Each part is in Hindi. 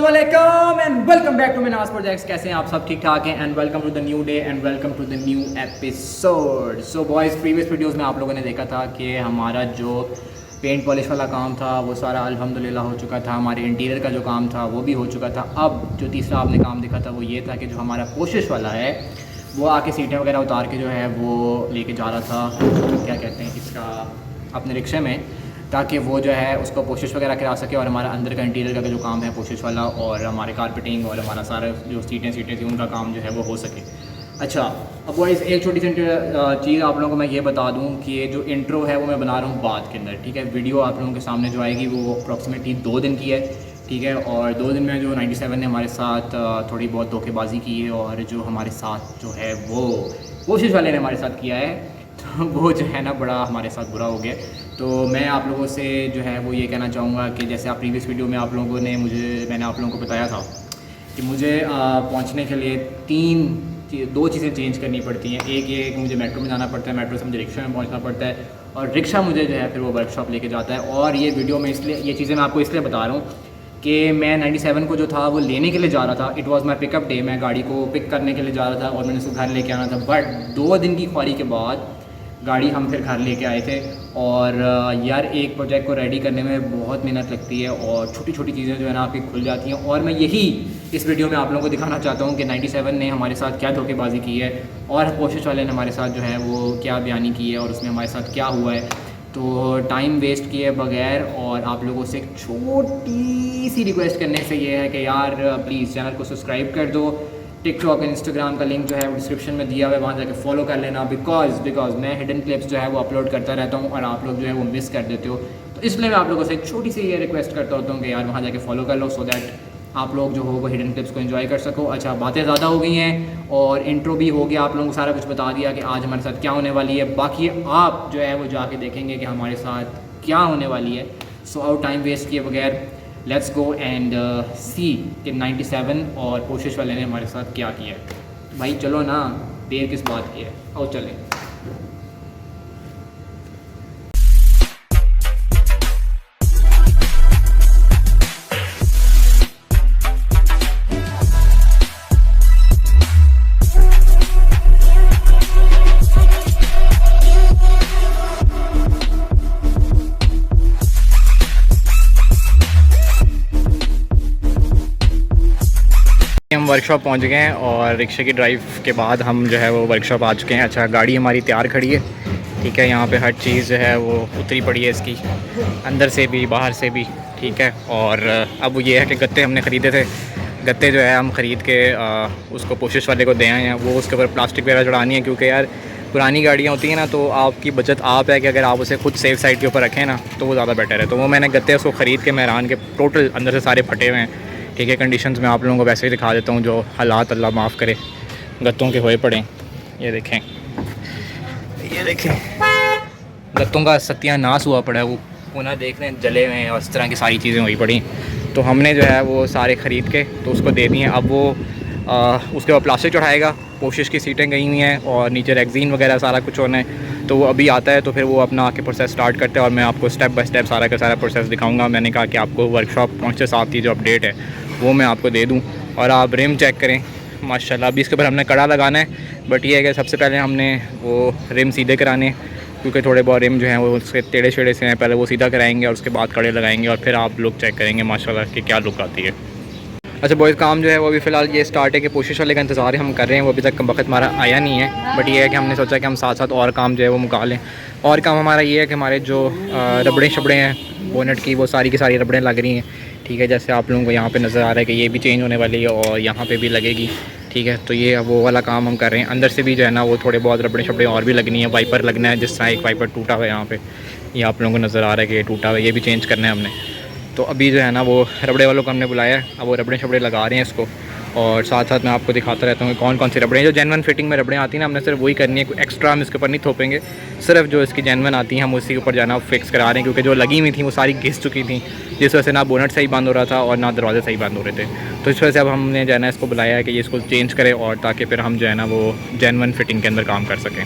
अस्सलामुअलैकुम and welcome back to Minas projects. कैसे हैं आप सब? ठीक ठाक हैं and welcome to the new day and welcome to the new episode. So boys, previous videos में आप लोगों ने देखा था कि हमारा जो पेंट पॉलिश वाला काम था वो सारा अल्हम्दुलिल्लाह हो चुका था। हमारे इंटीरियर का जो काम था वो भी हो चुका था। अब जो तीसरा आपने काम देखा था वो ये था कि जो हमारा पोशिश वाला है वो आके सीटें वगैरह उतार के जो है वो लेके जा रहा था, क्या कहते हैं इसका, अपने रिक्शे में, ताकि वो जो है उसको पोशिश वगैरह करा सके और हमारा अंदर का इंटीरियर का जो काम है पोशिश वाला और हमारे कारपेटिंग और हमारा सारा जो सीटें थी उनका काम जो है वो हो सके। अच्छा, अब वो एक छोटी सी चीज़ आप लोगों को मैं ये बता दूं कि ये जो इंट्रो है वो मैं बना रहा हूँ बाद के अंदर, ठीक है। वीडियो आप लोगों के सामने जो आएगी वो अप्रॉक्सीमेटली 2 दिन की है, ठीक है। और 2 दिन में जो 97 ने हमारे साथ थोड़ी बहुत धोखेबाजी की है और जो हमारे साथ जो है वो कोशिश वाले ने हमारे साथ किया है, तो वो जो है ना बड़ा हमारे साथ बुरा हो गया। तो मैं आप लोगों से जो है वो ये कहना चाहूँगा कि जैसे आप प्रीवियस वीडियो में आप लोगों ने मैंने आप लोगों को बताया था कि मुझे पहुँचने के लिए 2 चीज़ें चेंज करनी पड़ती हैं। एक ये कि मुझे मेट्रो में जाना पड़ता है, मेट्रो से मुझे रिक्शा में पहुंचना पड़ता है और रिक्शा मुझे जो है फिर वो वर्कशॉप लेके जाता है। और ये वीडियो में इसलिए ये चीज़ें मैं आपको इसलिए बता रहा हूँ कि मैं 97 को जो था वो लेने के लिए जा रहा था। It was my pickup day, मैं गाड़ी को पिक करने के लिए जा रहा था और मैंने उसको घर लेके आना था। बट 2 दिन की ख्वारी के बाद गाड़ी हम फिर घर लेके आए थे। और यार, एक प्रोजेक्ट को रेडी करने में बहुत मेहनत लगती है और छोटी छोटी चीज़ें जो है ना आपकी खुल जाती हैं। और मैं यही इस वीडियो में आप लोगों को दिखाना चाहता हूँ कि 97 ने हमारे साथ क्या धोखेबाजी की है और कोशिश वाले ने हमारे साथ जो है वो क्या बयानी की है और उसमें हमारे साथ क्या हुआ है। तो टाइम वेस्ट किए बगैर और आप लोगों से एक छोटी सी रिक्वेस्ट करने से ये है कि यार प्लीज़ चैनल को सब्सक्राइब कर दो। टिकटॉक और इंस्टाग्राम का लिंक जो है वो डिस्क्रिप्शन में दिया हुआ है, वहाँ जाके फॉलो कर लेना। बिकॉज मैं हिडन क्लिप्स जो है वो अपलोड करता रहता हूँ और आप लोग जो है वो मिस कर देते हो। तो इसलिए मैं आप लोगों से एक छोटी सी ये रिक्वेस्ट करता होता हूँ कि यार वहाँ जाके फॉलो कर लो, सो दैट आप लोग जो हो वो हिडन क्लिप्स को एंजॉय कर सको। अच्छा, बातें ज़्यादा हो गई हैं और इंट्रो भी हो गया, आप लोगों को सारा कुछ बता दिया कि आज हमारे साथ क्या होने वाली है। बाकी आप जो है वो जाके देखेंगे कि हमारे साथ क्या होने वाली है। सो आउट टाइम वेस्ट किए बगैर लेट्स गो एंड सी कि 97 और कोशिश वाले ने हमारे साथ क्या किया है। भाई चलो ना, देर किस बात की है, आओ चलें। हम वर्कशॉप पहुंच गए हैं और रिक्शे की ड्राइव के बाद हम जो है वो वर्कशॉप आ चुके हैं। अच्छा, गाड़ी हमारी तैयार खड़ी है, ठीक है। यहाँ पे हर चीज़ जो है वो उतरी पड़ी है इसकी, अंदर से भी बाहर से भी, ठीक है। और अब ये है कि गत्ते हमने ख़रीदे थे, गत्ते जो है हम ख़रीद के उसको पोशिश वाले को दे आए हैं। वो उसके ऊपर प्लास्टिक वगैरह चढ़ानी है क्योंकि यार पुरानी गाड़ियाँ होती हैं ना, तो आपकी बचत आप है कि अगर आप उसे खुद सेफ साइड के ऊपर रखें ना तो वो ज़्यादा बेटर है। तो वो मैंने गत्ते उसको ख़रीद के मेहरान के टोटल अंदर से सारे फटे हुए हैं, ठीक है। कंडीशंस में आप लोगों को वैसे ही दिखा देता हूँ जो हालात अल्लाह माफ़ करे गत्तों के होए पड़े। ये देखें, ये देखें, गत्तों का सत्यानाश हुआ पड़ा है, वो ना देख रहे हैं जले हुए हैं और इस तरह की सारी चीज़ें हुई पड़ी। तो हमने जो है वो सारे ख़रीद के तो उसको दे दिए। अब वो उसके बाद प्लास्टिक चढ़ाएगा, कोशिश की सीटें गई हुई हैं और नीचे रेक्जीन वगैरह सारा कुछ होना है। तो वो अभी आता है तो फिर वो अपना आके प्रोसेस स्टार्ट करते हैं और मैं आपको स्टेप बाय स्टेप सारा का सारा प्रोसेस दिखाऊंगा। मैंने कहा कि आपको वर्कशॉप पहुंचते साथ ही जो अपडेट है वो मैं आपको दे दूं। और आप रिम चेक करें, माशाल्लाह। अभी इसके ऊपर हमने कड़ा लगाना है, बट ये है कि सबसे पहले हमने वो रिम सीधे कराने क्योंकि थोड़े बहुत रिम जो हैं वो उसके टेढ़े छेड़े से हैं। पहले वो सीधा कराएंगे और उसके बाद कड़े लगाएंगे और फिर आप लोग चेक करेंगे माशाल्लाह कि क्या लुक आती है। अच्छा बॉयज़, काम जो है वो अभी फ़िलहाल ये स्टार्ट है कि कोशिश वाले का इंतज़ार हम कर रहे हैं। वो अभी तक वक्त हमारा आया नहीं है, बट ये है कि हमने सोचा कि हम साथ साथ और काम जो है वो मुका लें। और काम हमारा ये है कि हमारे जो रबड़े शबड़े हैं बोनट की, वो सारी की सारी रबड़ें लग रही हैं, ठीक है। जैसे आप लोगों को यहाँ पे नज़र आ रहा है कि ये भी चेंज होने वाली है और यहाँ पे भी लगेगी, ठीक है। तो ये वो वाला काम हम कर रहे हैं। अंदर से भी जो है ना वो थोड़े बहुत रबड़े शबड़े और भी लगनी है। वाइपर लगना है, जिस तरह एक वाइपर टूटा हुआ है यहाँ पे, ये आप लोगों को नज़र आ रहा है कि ये टूटा हुआ है, ये भी चेंज करना है हमने। तो अभी जो है ना वो रबड़े वालों को हमने बुलाया है, अब वो रबड़े शबड़े लगा रहे हैं इसको। और साथ साथ मैं आपको दिखाता रहता हूँ कौन कौन सी रबड़ें जो जेन्युइन फिटिंग में रबड़ें आती हैं ना, हमने सिर्फ वही करनी है। कोई एक्स्ट्रा हम इसके ऊपर नहीं थोपेंगे, सिर्फ जो इसकी जेन्युइन आती हैं हम उसी के ऊपर जाना फिक्स करा रहे हैं। क्योंकि जो लगी हुई थी वो सारी घिस चुकी थी, जिस वजह से ना बोनट सही बंद हो रहा था और ना दरवाजे सही बंद हो रहे थे। तो इस वजह से अब हमने जो है ना इसको बुलाया है कि ये इसको चेंज करें और ताकि फिर हम जो है ना वो जेन्युइन फिटिंग के अंदर काम कर सकें।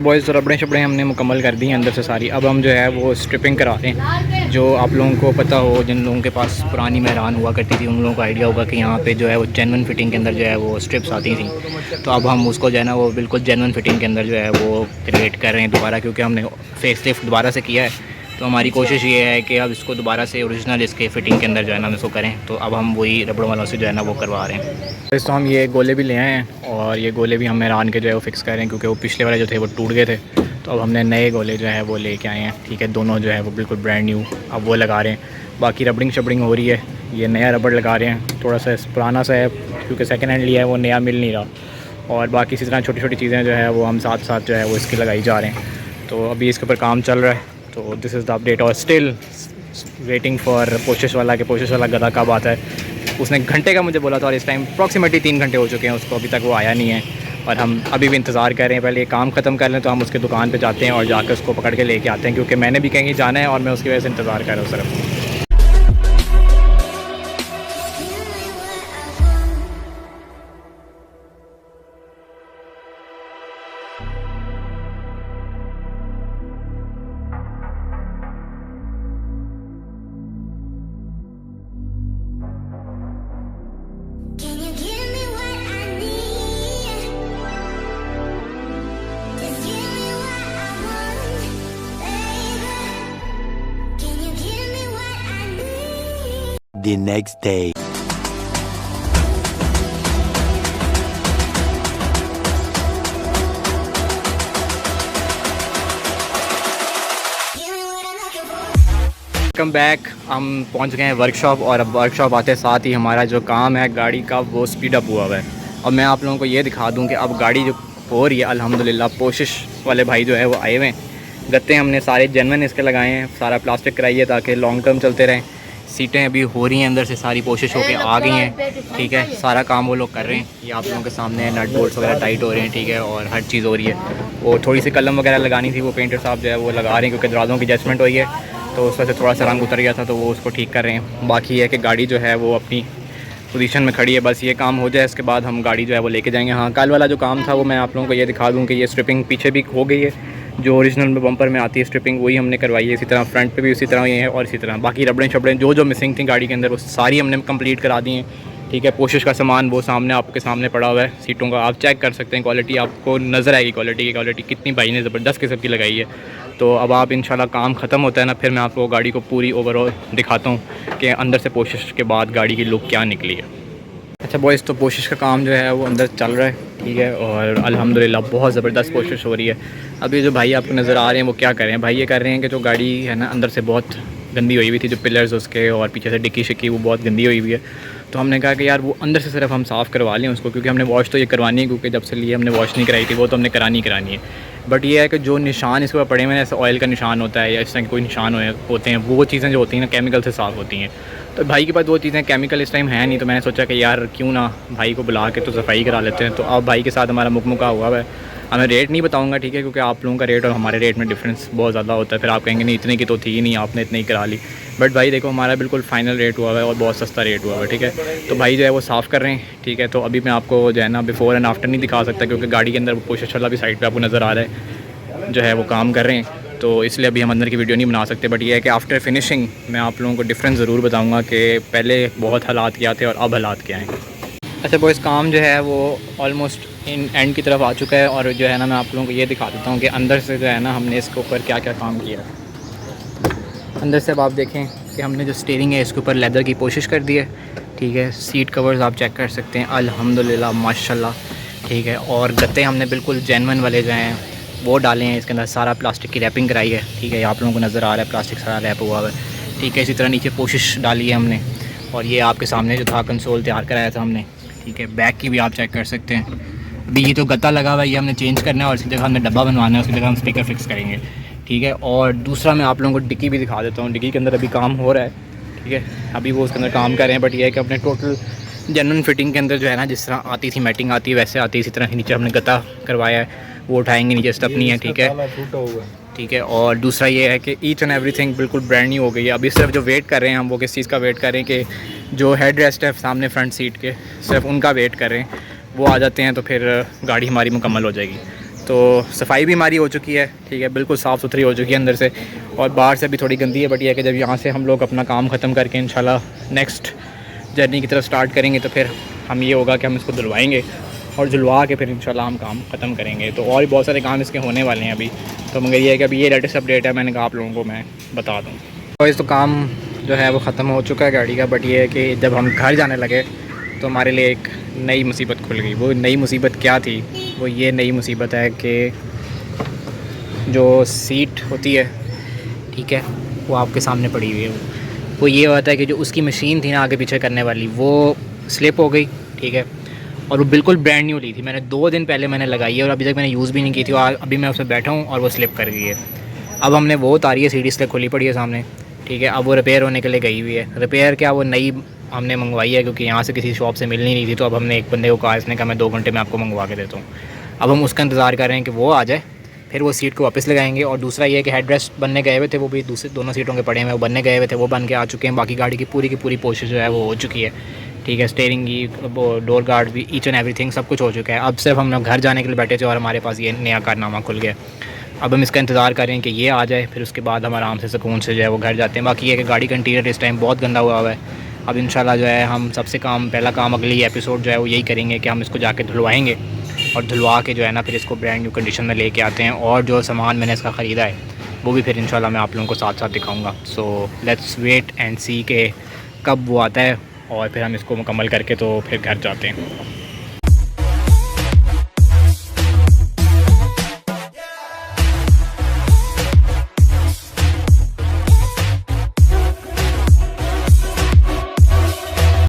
बॉयज़ रबड़े शबड़े हमने मुकम्मल कर दी हैं अंदर से सारी। अब हम जो है वो स्ट्रिपिंग करा रहे हैं। जो आप लोगों को पता हो, जिन लोगों के पास पुरानी मेहरान हुआ करती थी, उन लोगों को आइडिया होगा कि यहाँ पे जो है वो जेन्युइन फिटिंग के अंदर जो है वो स्ट्रिप्स आती थी। तो अब हम उसको जो है ना वो बिल्कुल जेन्युइन फिटिंग के अंदर जो है वो क्रिएट कर रहे हैं दोबारा, क्योंकि हमने फेस लिफ्ट दोबारा से किया है। तो हमारी कोशिश ये है कि अब इसको दोबारा से ओरिजिनल इसके फ़िटिंग के अंदर जो है ना हम इसको करें। तो अब हम वही रबड़ों वालों से जो है ना वो करवा रहे हैं। तो हम ये गोले भी ले आए हैं और ये गोले भी हम मेहरान के जो है वो फ़िक्स कर रहे हैं, क्योंकि वो पिछले वाले जो थे वो टूट गए थे। तो अब हमने नए गोले जो है वो लेके आए हैं। ठीक है, दोनों जो है वो बिल्कुल ब्रांड न्यू अब वो लगा रहे हैं। बाकी रबड़िंग शबड़िंग हो रही है, ये नया रबड़ लगा रहे हैं। थोड़ा सा पुराना सा है क्योंकि सेकेंड हैंड लिया है, वो नया मिल नहीं रहा। और बाकी इसी तरह छोटी छोटी चीज़ें जो है वो हम साथ साथ जो है वो इसकी लगाई जा रहे हैं। तो अभी इसके ऊपर काम चल रहा है। तो दिस इज़ द अपडेट। और स्टिल वेटिंग फॉर पोशिश वाला के पोशिश वाला गधा कब आता है। उसने घंटे का मुझे बोला था और इस टाइम अप्रॉक्सीमेटली 3 घंटे हो चुके हैं उसको, अभी तक वो आया नहीं है। और हम अभी भी इंतज़ार कर रहे हैं। पहले ये काम ख़त्म कर लें तो हम उसके दुकान पे जाते हैं और जाकर उसको पकड़ के लेके आते हैं, क्योंकि मैंने भी कहीं जाना है और मैं उसकी वजह से इंतज़ार कर रहा हूँ सिर्फ। The next day. Welcome back. हम पहुंच गए हैं वर्कशॉप और अब वर्कशॉप आते साथ ही हमारा जो काम है गाड़ी का वो स्पीड अप हुआ है। अब मैं आप लोगों को ये दिखा दूं कि अब गाड़ी जो हो रही है अल्हम्दुलिल्लाह, पोशिश वाले भाई जो है वो आए हुए हैं। गत्ते हमने सारे जेन्युइन इसके लगाए हैं, सारा प्लास्टिक कराई है ताकि लॉन्ग टर्म चलते रहें। सीटें अभी हो रही हैं अंदर से सारी कोशिश होके आ गई हैं। ठीक है, सारा काम वो लोग कर रहे हैं। ये आप लोगों के सामने नट बोल्ट्स वगैरह टाइट हो रहे हैं। ठीक है, और हर चीज़ हो रही है। और थोड़ी सी कलम वगैरह लगानी थी, वो पेंटर साहब जो है वो लगा रहे हैं, क्योंकि दरवाज़ों की एडजस्टमेंट हुई है तो उस वजह से थोड़ा सा रंग उतर गया था, तो वो उसको ठीक कर रहे हैं। बाकी है कि गाड़ी जो है वो अपनी पोजीशन में खड़ी है, बस ये काम हो जाए इसके बाद हम गाड़ी जो है वो लेके जाएंगे। हाँ, कल वाला जो काम था वो मैं आप लोगों को ये दिखा दूँ कि ये स्ट्रिपिंग पीछे भी हो गई है, जो ओरिजिनल में बम्पर में आती है स्ट्रिपिंग वही हमने करवाई है। इसी तरह फ्रंट पे भी उसी तरह ही है और इसी तरह बाकी रबड़ें शबड़ें जो मिसिंग थी गाड़ी के अंदर वो सारी हमने कंप्लीट करा दी हैं। ठीक है, पोशिश का सामान वो सामने आपके सामने पड़ा हुआ है। सीटों का आप चेक कर सकते हैं, क्वालिटी आपको नज़र आएगी। क्वालिटी कितनी भाई ने ज़बरदस्त किस्म की लगाई है। तो अब आप इंशाल्लाह काम ख़त्म होता है ना, फिर मैं आपको गाड़ी को पूरी ओवरऑल दिखाता हूँ कि अंदर से पोशिश के बाद गाड़ी की लुक क्या निकली है। अच्छा बॉयज़, तो कोशिश का काम जो है वो अंदर चल रहा है। ठीक है, और अल्हम्दुलिल्लाह बहुत ज़बरदस्त कोशिश हो रही है। अभी जो भाई आपको नज़र आ रहे हैं वो क्या कर रहे हैं, भाई ये कर रहे हैं कि जो गाड़ी है ना अंदर से बहुत गंदी हुई हुई थी, जो पिलर्स उसके और पीछे से डिक्की शिक्की वो बहुत गंदी हुई हुई है। तो हमने कहा कि यार वो अंदर से सिर्फ हम साफ़ करवा लें उसको, क्योंकि हमने वॉश तो ये करवानी है, क्योंकि जब से लिए हमने वॉश नहीं कराई थी वो तो हमने करानी है। बट ये है कि जो निशान इस पर पड़े हुए हैं, जैसे ऑयल का निशान होता है या इस तरह के कोई निशान होते हैं, वो चीज़ें जो होती हैं ना केमिकल से साफ़ होती हैं। तो भाई के पास वो चीज़ें केमिकल इस टाइम है नहीं, तो मैंने सोचा कि यार क्यों ना भाई को बुला के तो सफाई करा लेते हैं। तो अब भाई के साथ हमारा मुकमुका हुआ है। मैं रेट नहीं बताऊंगा, ठीक है, क्योंकि आप लोगों का रेट और हमारे रेट में डिफरेंस बहुत ज़्यादा होता है। फिर आप कहेंगे नहीं इतने की तो थी ही नहीं, आपने इतनी ही करा ली। बट भाई देखो हमारा बिल्कुल फाइनल रेट हुआ है और बहुत सस्ता रेट हुआ है। ठीक है, तो भाई जो है वो साफ़ कर रहे हैं। ठीक है, तो अभी मैं आपको जो है ना बिफ़ोर एंड आफ्टर नहीं दिखा सकता, क्योंकि गाड़ी के अंदर पोशिश वाला भी साइड पर आपको नज़र आ रहा है जो है वो काम कर रहे हैं, तो इसलिए अभी हम अंदर की वीडियो नहीं बना सकते। बट ये है कि आफ्टर फिनिशिंग मैं आप लोगों को डिफरेंस ज़रूर बताऊंगा कि पहले बहुत हालात क्या थे और अब हालात क्या हैं। अच्छा बॉयज़, काम जो है वो ऑलमोस्ट इन एंड की तरफ आ चुका है और जो है ना मैं आप लोगों को ये दिखा देता हूँ कि अंदर से जो है ना हमने इसके ऊपर क्या क्या काम किया है। अंदर से अब आप देखें कि हमने जो स्टीयरिंग है इसके ऊपर लेदर की कोशिश कर दी है। ठीक है, सीट कवर्स आप चेक कर सकते हैं अल्हम्दुलिल्लाह माशाल्लाह। ठीक है, और गत्ते हमने बिल्कुल जेन्युइन वाले जो हैं वो डाले हैं। इसके अंदर सारा प्लास्टिक की रैपिंग कराई है। ठीक है, आप लोगों को नज़र आ रहा है प्लास्टिक सारा रैप हुआ है। ठीक है, इसी तरह नीचे पोशिश डाली है हमने और ये आपके सामने जो था कंसोल तैयार कराया था हमने। ठीक है, बैक की भी आप चेक कर सकते हैं। अभी ये जो गत्ता लगा हुआ है ये हमने चेंज करना है और इसकी जगह हमने डब्बा बनवाना है, उसकी जगह हम स्पीकर फिक्स करेंगे। ठीक है, और दूसरा मैं आप लोगों को डिक्की भी दिखा देता हूँ। डिक्की के अंदर अभी काम हो रहा है। ठीक है, अभी वो उसके अंदर काम कर रहे हैं। बट ये है कि अपने टोटल जेन्युइन फिटिंग के अंदर जो है ना जिस तरह आती थी मैटिंग आती है वैसे आती है। इसी तरह नीचे हमने गत्ता करवाया है, वो उठाएंगे, नीचे स्टप नहीं है। ठीक है, ठीक है, और दूसरा ये है कि ईच एंड एवरीथिंग बिल्कुल ब्रांड न्यू हो गई है। अभी सिर्फ जो वेट कर रहे हैं हम वो किस चीज़ का वेट कर रहे हैं कि जो हेड रेस्ट है सामने फ्रंट सीट के सिर्फ उनका वेट कर रहे हैं, वो आ जाते हैं तो फिर गाड़ी हमारी मुकम्मल हो जाएगी। तो सफाई भी हमारी हो चुकी है, ठीक है, बिल्कुल साफ़ सुथरी हो चुकी है अंदर से, और बाहर से भी थोड़ी गंदी है। बट ये है कि जब यहाँ से हम लोग अपना काम ख़त्म करके इंशाल्लाह नेक्स्ट जर्नी की तरफ स्टार्ट करेंगे तो फिर हम ये होगा कि हम इसको धुलवाएँगे और धुलवा के फिर इंशाल्लाह हम काम ख़त्म करेंगे। तो और भी बहुत सारे काम इसके होने वाले हैं अभी, तो मगर ये है कि अभी ये लेटेस्ट अपडेट है, मैंने कहा आप लोगों को मैं बता दूँ। तो इस तो काम जो है वो ख़त्म हो चुका है गाड़ी का। बट ये है कि जब हम घर जाने लगे तो हमारे लिए एक नई मुसीबत खुल गई। वो नई मुसीबत क्या थी? वो ये नई मुसीबत है कि जो सीट होती है, ठीक है, वो आपके सामने पड़ी हुई है। वो ये होता है कि जो उसकी मशीन थी ना आगे पीछे करने वाली, वो स्लिप हो गई, ठीक है, और वो बिल्कुल ब्रांड न्यू ली थी। मैंने 2 दिन पहले मैंने लगाई है और अभी तक मैंने यूज़ भी नहीं की थी, और अभी मैं उसमें बैठा हूँ और वो स्लिप कर गई है। अब हमने वो उतारी है, सीढ़ी स्लिप खुली पड़ी है सामने, ठीक है। अब वो रिपेयर होने के लिए गई हुई है। रिपेयर क्या, वो नई हमने मंगवाई है क्योंकि यहाँ से किसी शॉप से मिल नहीं रही थी। तो अब हमने एक बंदे को कहा, इसने कहा मैं 2 घंटे में आपको मंगवा के देता हूँ। अब हम उसका इंतज़ार कर रहे हैं कि वो आ जाए, फिर वो सीट को वापस लगाएंगे। और दूसरा ये है कि हेड रेस्ट बनने गए हुए थे, वो भी दोनों सीटों के पड़े हुए, वो बनने गए हुए थे, वो बन के आ चुके हैं। बाकी गाड़ी की पूरी कोशिश जो है वो हो चुकी है, ठीक है। स्टीयरिंग की, वो डोर गार्ड भी, ईच एंड एवरीथिंग सब कुछ हो चुका है। अब सिर्फ हम लोग घर जाने के लिए बैठे थे और हमारे पास ये नया कारनामा खुल गया। अब हम इसका इंतज़ार कर रहे हैं कि ये आ जाए, फिर उसके बाद हम आराम से सुकून से जो है वो घर जाते हैं। बाकी ये है कि गाड़ी का इंटीरियर इस टाइम बहुत गंदा हुआ है। अब इंशाल्लाह जो है हम सबसे पहला काम अगली एपिसोड जो है वो यही करेंगे कि हम इसको जाके धुलवाएंगे, और धुलवा के जो है ना फिर इसको ब्रांड न्यू कंडीशन में लेके आते हैं। और जो सामान मैंने इसका ख़रीदा है वो भी फिर इंशाल्लाह मैं आप लोगों को साथ साथ दिखाऊँगा। सो लेट्स वेट एंड सी के कब वो आता है, और फिर हम इसको मुकम्मल करके तो फिर घर जाते हैं।